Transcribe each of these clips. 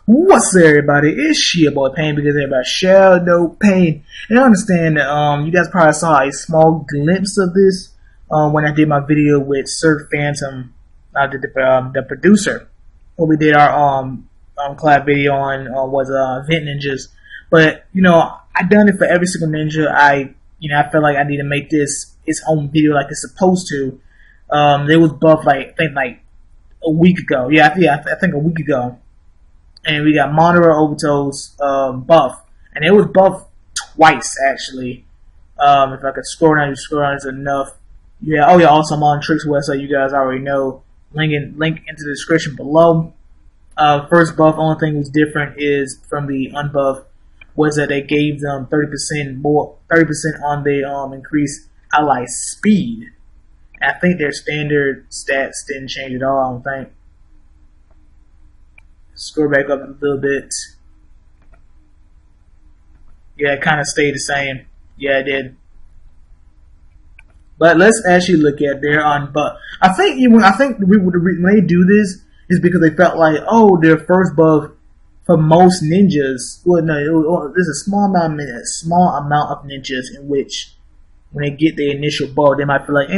What's up, everybody? It's your boy Pain because everybody shall know pain. And I understand that you guys probably saw a small glimpse of this when I did my video with Sir Phantom, the producer. What we did our collab video on was Vent Ninjas. But I done it for every single ninja. I felt like I need to make this its own video like it's supposed to. It was buff I think a week ago. I think a week ago. And we got Madara Obito's buff, and it was buffed twice actually. If I could scroll down is enough. Also I'm on Tricks website. You guys already know. Link into the description below. First buff, only thing was different is from the unbuff was that they gave them 30% on the increased ally speed. And I think their standard stats didn't change at all. I don't think. Scroll back up a little bit. Yeah, it kind of stayed the same. Yeah, it did. But let's actually look at their unbuff. I think when they do this is because they felt like, oh, their first buff for most ninjas. Well, no, there's a small amount of ninjas in which when they get the initial buff, they might feel like,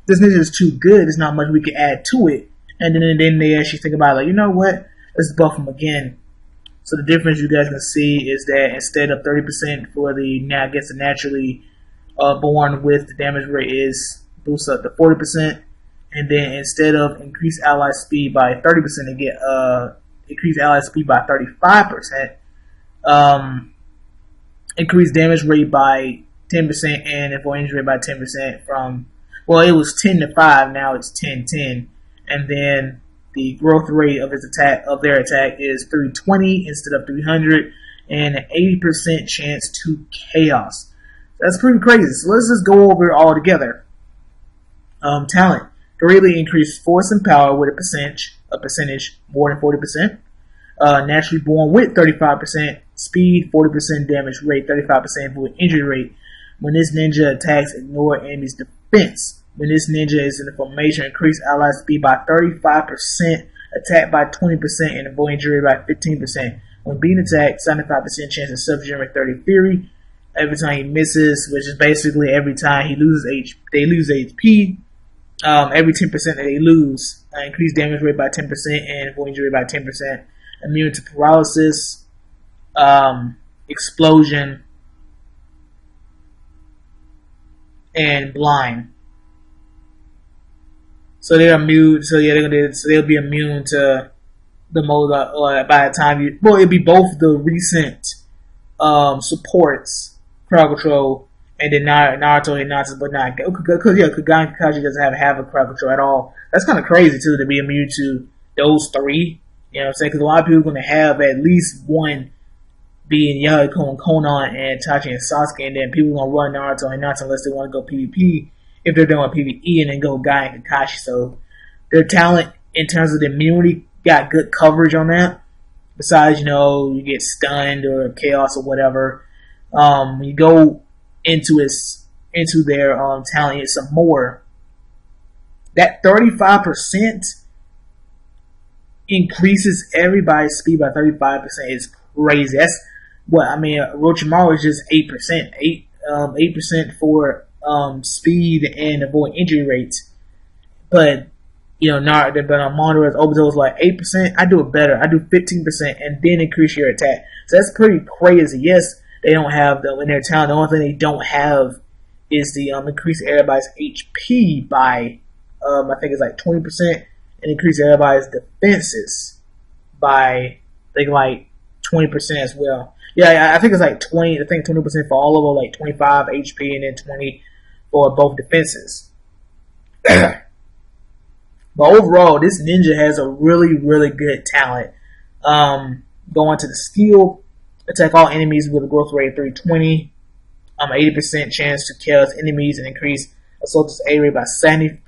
this ninja is too good. There's not much we can add to it. And then they actually think about it, like, you know what? Let's buff them again. So the difference you guys can see is that instead of 30% for the naturally born with, the damage rate is boosts up to 40%, and then instead of increased ally speed by 30%, they get increased ally speed by 35%, increased damage rate by 10%, and avoid injury by 10% from, well, it was 10 to 5, now it's 10-10, and then the growth rate of their attack is 320 instead of 300, and an 80% chance to chaos. That's pretty crazy. So let's just go over it all together. Talent: greatly increased force and power with a percentage more than 40%. Naturally born with 35% speed, 40% damage rate, 35% with injury rate. When this ninja attacks, ignore enemy's defense. When this ninja is in the formation, increase ally speed by 35%, attack by 20%, and avoid injury by 15%. When being attacked, 75% chance of self-generate 30 fury. Every time he misses, which is basically every time they lose HP. Every 10% that they lose, increase damage rate by 10% and avoid injury by 10%. Immune to paralysis, explosion, and blind. So they're immune. So yeah, they'll be immune to the mode. By the time it'll be both the recent supports, crowd control, and then Naruto and Hinata, but not because Kagane and Kakashi doesn't have a crowd control at all. That's kind of crazy too to be immune to those three. You know what I'm saying? Because a lot of people are going to have at least one being Yahiko and Konan and Itachi and Sasuke, and then people are going to run Naruto and Hinata unless they want to go PvP. If they're doing PvE, and then go Guy and Kakashi. So their talent in terms of the immunity got good coverage on that. Besides, you get stunned or chaos or whatever. When you go into their talent, it's some more. That 35% increases everybody's speed by 35% is crazy. That's what I mean. Orochimaru is just 8%. 8% for speed and avoid injury rates, but Madara Obito is like 8%. I do it better. I do 15% and then increase your attack. So that's pretty crazy. Yes, they don't have them in their talent. The only thing they don't have is the increase everybody's HP by I think it's like 20%, and increase everybody's defenses by I think like 20% as well. Yeah, I think it's like 20. I think 20% for all of them, like 25 HP, and then 20 for both defenses. But overall, this ninja has a really, really good talent. Going to the skill, attack all enemies with a growth rate of 320. 80% chance to kill enemies and increase assault's A rate by 70%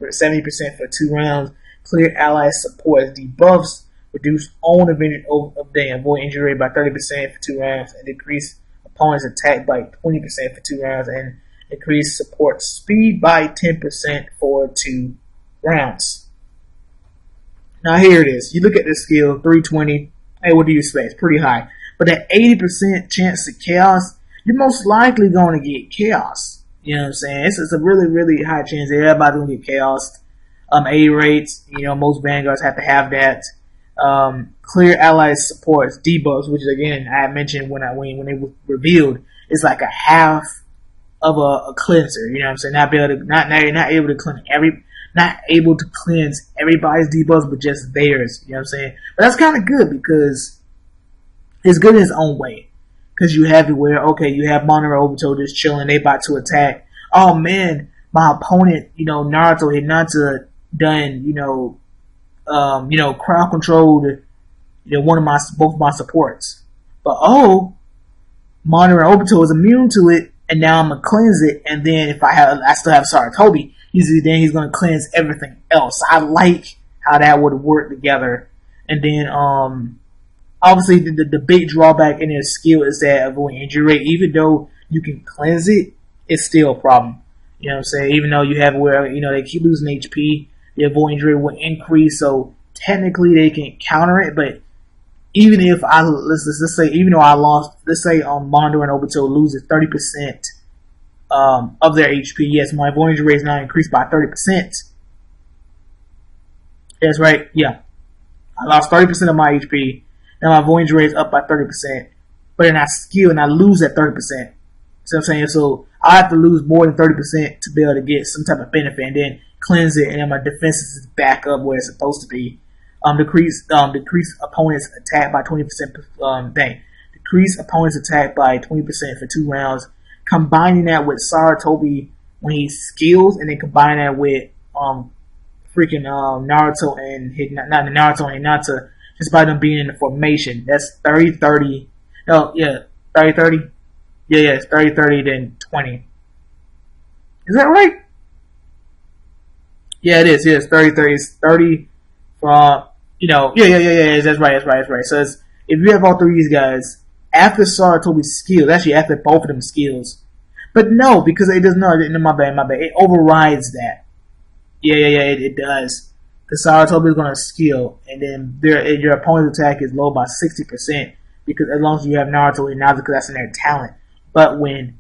for 2 rounds. Clear ally support debuffs. Reduce own avoid injury rate by 30% for 2 rounds, and decrease opponent's attack by 20% for 2 rounds, and increase support speed by 10% for 2 rounds. Now here it is. You look at this skill, 320, hey, what do you expect? It's pretty high. But that 80% chance of chaos, you're most likely going to get chaos. You know what I'm saying? It's a really, really high chance that everybody's going to get chaos. A rates, most Vanguards have to have that. Clear ally supports debuffs, which again I mentioned when they were revealed, it's like a half of a cleanser. You know what I'm saying? Not able to cleanse everybody's debuffs, but just theirs. You know what I'm saying? But that's kind of good because it's good in its own way. Because you have it where, okay, you have Madara Obito just chilling, they about to attack. Oh man, my opponent, Naruto Hinata done, crowd controlled, both my supports. But Madara Obito is immune to it, and now I'm gonna cleanse it. And then if I still have Sarutobi, he's gonna cleanse everything else. I like how that would work together. And then, obviously, the big drawback in their skill is that avoiding injury rate. Even though you can cleanse it, it's still a problem. You know what I'm saying? Even though you have where, they keep losing HP, the avoid injury will increase. So technically they can counter it. But even if let's say, even though I lost, let's say Madara and Obito loses 30% of their HP. Yes, my avoid injury rate is now increased by 30%. That's right. Yeah. I lost 30% of my HP. Now my avoid injury is up by 30%, but then I skill and I lose at 30%. See what I'm saying? So I have to lose more than 30% to be able to get some type of benefit, and then cleanse it, and then my defenses is back up where it's supposed to be. Decrease opponents' attack by 20%. Decrease opponents' attack by 20% for 2 rounds. Combining that with Sarutobi when he skills, and then combine that with Naruto and Hinata. Just by them being in the formation. That's 30-30. No, yeah, 30-30. Yeah, it's 30-30, then 20. Is that right? Yeah, it is. Yeah, it's 30-30. It's 30 from, yeah, that's right. So if you have all 3 of these guys, after Sarutobi's skills, actually after both of them skills, but no, because it does not, my bad, it overrides that. Yeah, it does. Because Sarutobi is going to skill, and then your opponent's attack is low by 60%, because as long as you have Naruto and Naruto, because that's in their talent. But when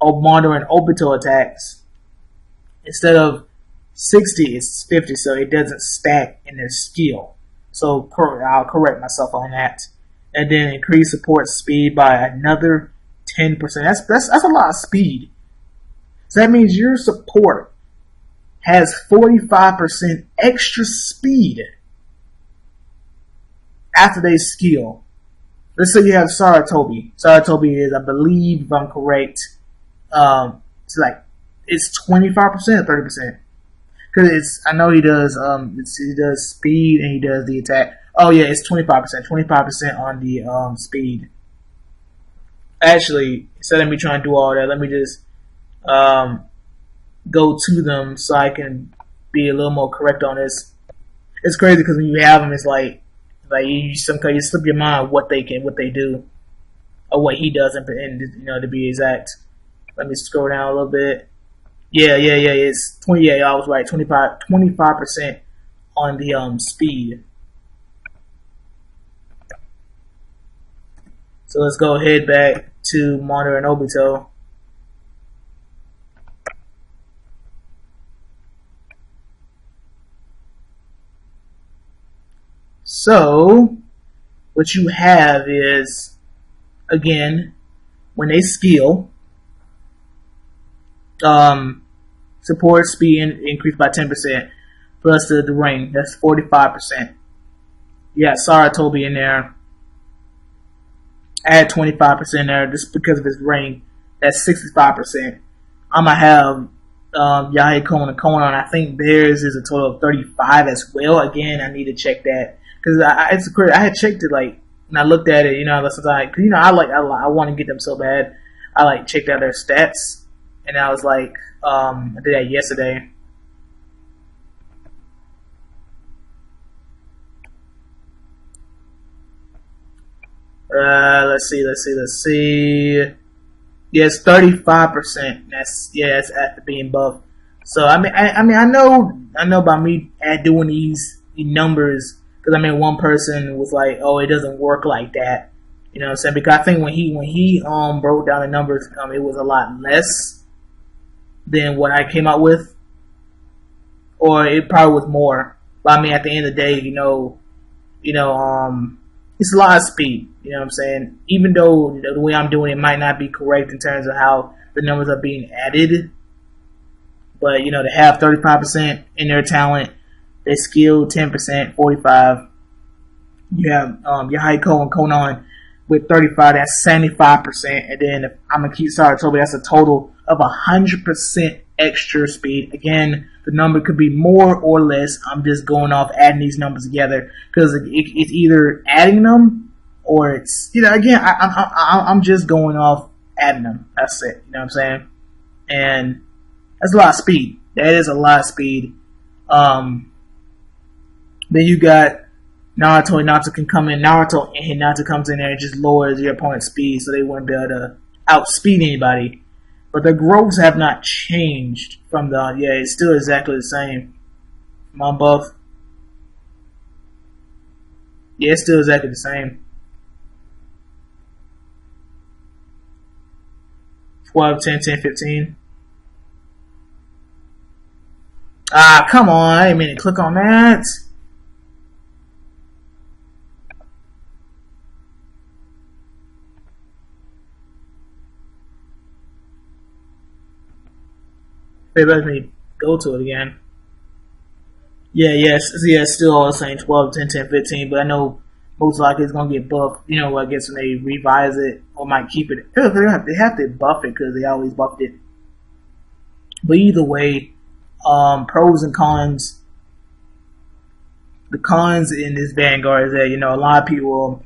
Madara and Obito attacks, instead of 60, it's 50, so it doesn't stack in their skill. So I'll correct myself on that. And then increase support speed by another 10%. That's a lot of speed. So that means your support has 45% extra speed after they skill. Let's say you have Sarutobi. Sarutobi is, I believe, if I'm correct, it's 25% or 30%. Because I know he does speed and he does the attack. Oh yeah, it's 25%. 25% on the speed. Actually, instead of me trying to do all that, let me just go to them so I can be a little more correct on this. It's crazy because when you have them, it's like you slip your mind what they do, or what he does, and to be exact. Let me scroll down a little bit. Yeah. It's 20. Yeah, I was right. 25% on the speed. So let's go head back to Madara and Obito. So, what you have is, again, when they skill, support speed increased by 10%, plus the ring, that's 45%. You got Sarutobi in there, add 25% there, just because of his ring, that's 65%. I'm going to have Yahei and Konan. I think theirs is a total of 35 as well. Again, I need to check that. Because I had checked it, and I looked at it, because I want to get them so bad. I checked out their stats, and I was I did that yesterday. Let's see. Yeah, it's 35%. That's after being buffed. So I know by me doing these numbers, Because I mean, one person was like, "Oh, it doesn't work like that." You know what I'm saying? Because I think when he broke down the numbers, it was a lot less than what I came out with, or it probably was more. But I mean, at the end of the day, it's a lot of speed. You know what I'm saying? Even though the way I'm doing it might not be correct in terms of how the numbers are being added, but to have 35% in their talent, their skill 10%, 45. You have Yahiko and Konan with 35, that's 75%, and then if I'm gonna keep Saratobi, that's a total of 100% extra speed. Again, the number could be more or less. I'm just going off adding these numbers together because it's either adding them or it's again I'm just going off adding them. That's it. You know what I'm saying? And that's a lot of speed. That is a lot of speed. Then you got Naruto and Hinata can come in. Naruto and Hinata comes in there and just lowers your opponent's speed so they wouldn't be able to outspeed anybody. But the growths have not changed from it's still exactly the same. My buff. Yeah, it's still exactly the same. 12, 10, 10, 15. Ah, come on. I didn't mean to click on that. They let me go to it again. Yes, still all the same 12, 10, 10, 15, but I know most likely it's going to get buffed. I guess when they revise it or might keep it. They have to buff it because they always buffed it. But either way, pros and cons. The cons in this Vanguard is that, a lot of people,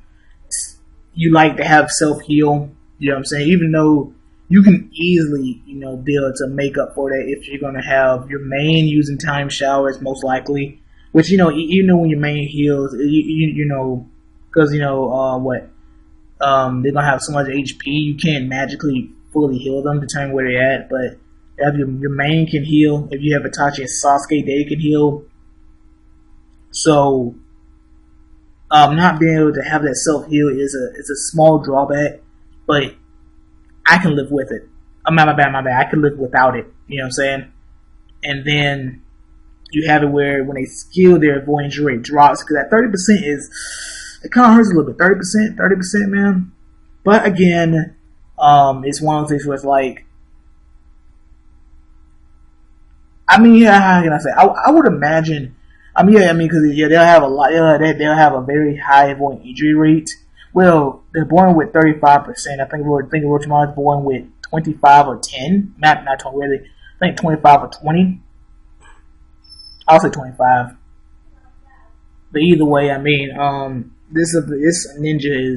you like to have self-heal. You know what I'm saying? Even though you can easily, build to make up for that if you're going to have your main using time showers, most likely. Which, even when your main heals, because, they're going to have so much HP, you can't magically fully heal them to determine where they're at. But if your main can heal, if you have Itachi and Sasuke, they can heal. So, not being able to have that self-heal is a small drawback, but I can live with it. My bad. I can live without it. You know what I'm saying? And then you have it where when they skill, their avoid injury rate drops because that 30% it kind of hurts a little bit. 30%, man. But again, it's one of those things where it's like, how can I say? I would imagine. Because they'll have a lot. They'll have a very high avoid injury rate. Well, they're born with 35%. I think Orochimaru is born with 25 or 10. Not 20, really. I think 25 or 20. I'll say 25. But either way, this ninja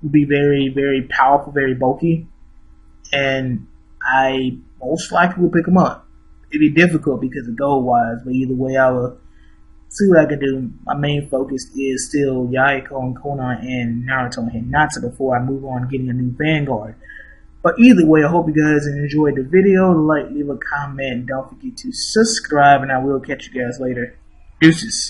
will be very, very powerful, very bulky. And I most likely will pick him up. It'd be difficult because of gold-wise. But either way, I will see what I can do. My main focus is still Yahiko and Konan and Naruto and Hinata before I move on getting a new Vanguard. But either way, I hope you guys enjoyed the video. Like, leave a comment, and don't forget to subscribe, and I will catch you guys later. Deuces.